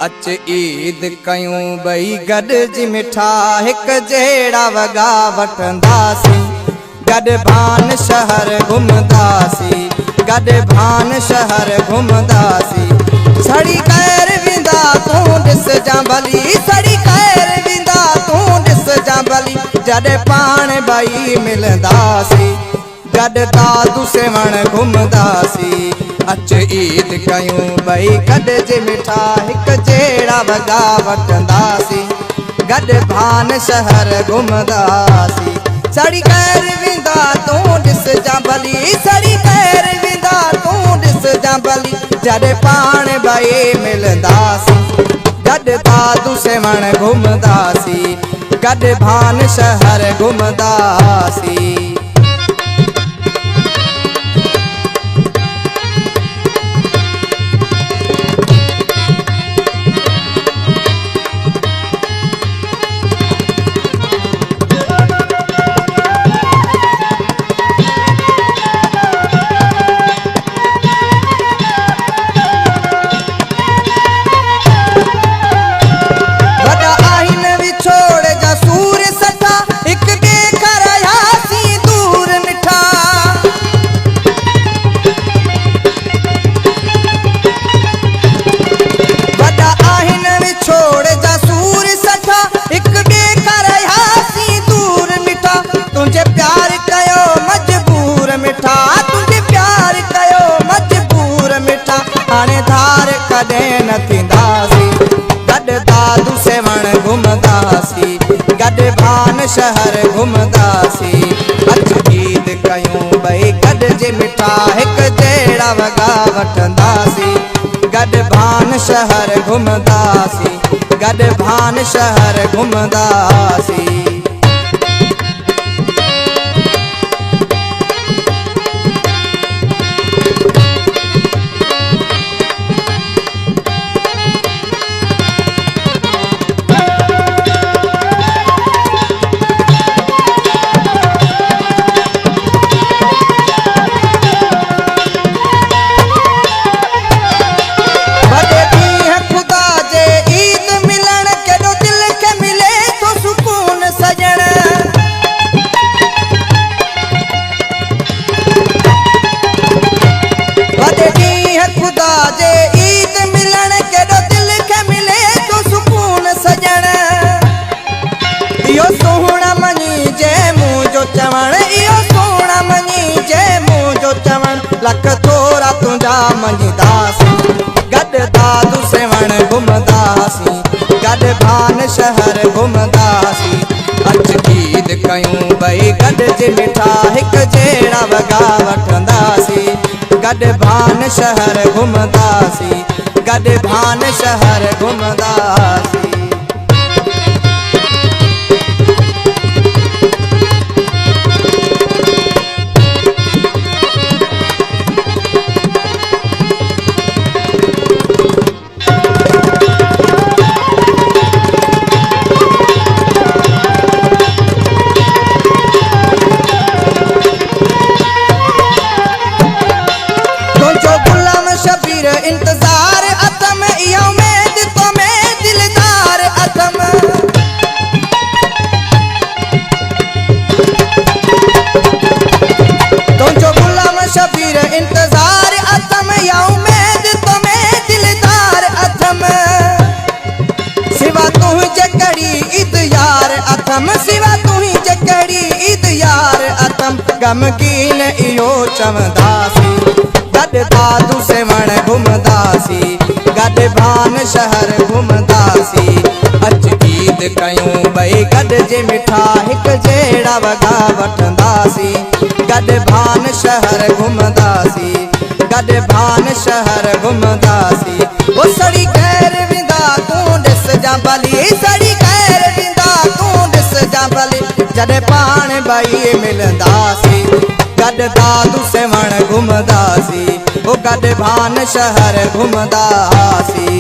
अच ईद कयूं बई गॾिजी मिठा हिक जहिड़ा वॻा वठंदासीं। गॾु भान शहर घुमंदासीं, गॾु भान शहर घुमंदासीं। सड़ी कैर वेंदा तूं ॾिसजां भली, सड़ी कैर वेंदा तूं ॾिसजां भली। जॾहिं पाण ॿई मिलंदासीं, गॾु दादू सेवण घुमंदासीं। अच ईद कयूं बई गॾिजी मिठा हिक जहिड़ा वॻा वठंदासीं। गॾु भान शहर घुमंदासीं। सड़ी कैर वेंदा तूं ॾिसजां भली, सड़ी कैर वेंदा तूं ॾिसजां भली। जॾहिं पाण ॿई मिलंदासीं, गॾु दादू सेवण घुमंदासीं। गॾु भान शहर घुमंदासीं। न थींदासीं, गॾु दादू सेवण घुमंदासीं। गॾु भान शहर घुमंदासीं। अच ईद कयूं बई गॾिजी मिठा हिक जहिड़ा वॻा वठंदासीं। गॾु भान शहर घुमंदासीं, गॾु भान शहर घुमंदासीं। लख थोरा तुंहिंजा मञीदासीं। गॾु दादू सेवण घुमंदासीं। गॾु भान शहर घुमंदासीं। अच ईद कयूं बई गॾिजी मिठा हिक जहिड़ा वॻा वठंदासीं। गॾु भान शहर घुमंदासीं। गॾु भान शहर घुमंदासीं। इंतजार अथम इहो उम्मीद तो में दिलदार अथम। तुंहिंजो गुलाम शबीर इंतजार अथम इहो उम्मीद तो में दिलदार अथम। सिवा तुंहिंजे कहिड़ी ईद यार अथम, सिवा तुंहिंजे कहिड़ी ईद यार अथम। गमगीन इहो चवंदासीं। गॾु दादू सेवण घुमंदासीं। गॾु भान शहर घुमंदासीं। अच ईद कयूं बई गॾिजी मिठा हिक जहिड़ा वॻा वठंदासीं। गॾु भान शहर घुमंदासीं। गॾु भान शहर घुमंदासीं। ओ सड़ी कैर वेंदा तूं ॾिसजां भली, सड़ी कैर वेंदा तूं ॾिसजां भली। जॾहिं पाण ॿई मिलंदासीं, गॾु दादू सेवण घुमंदासीं। ओ गॾु भान शहर घुमंदासीं।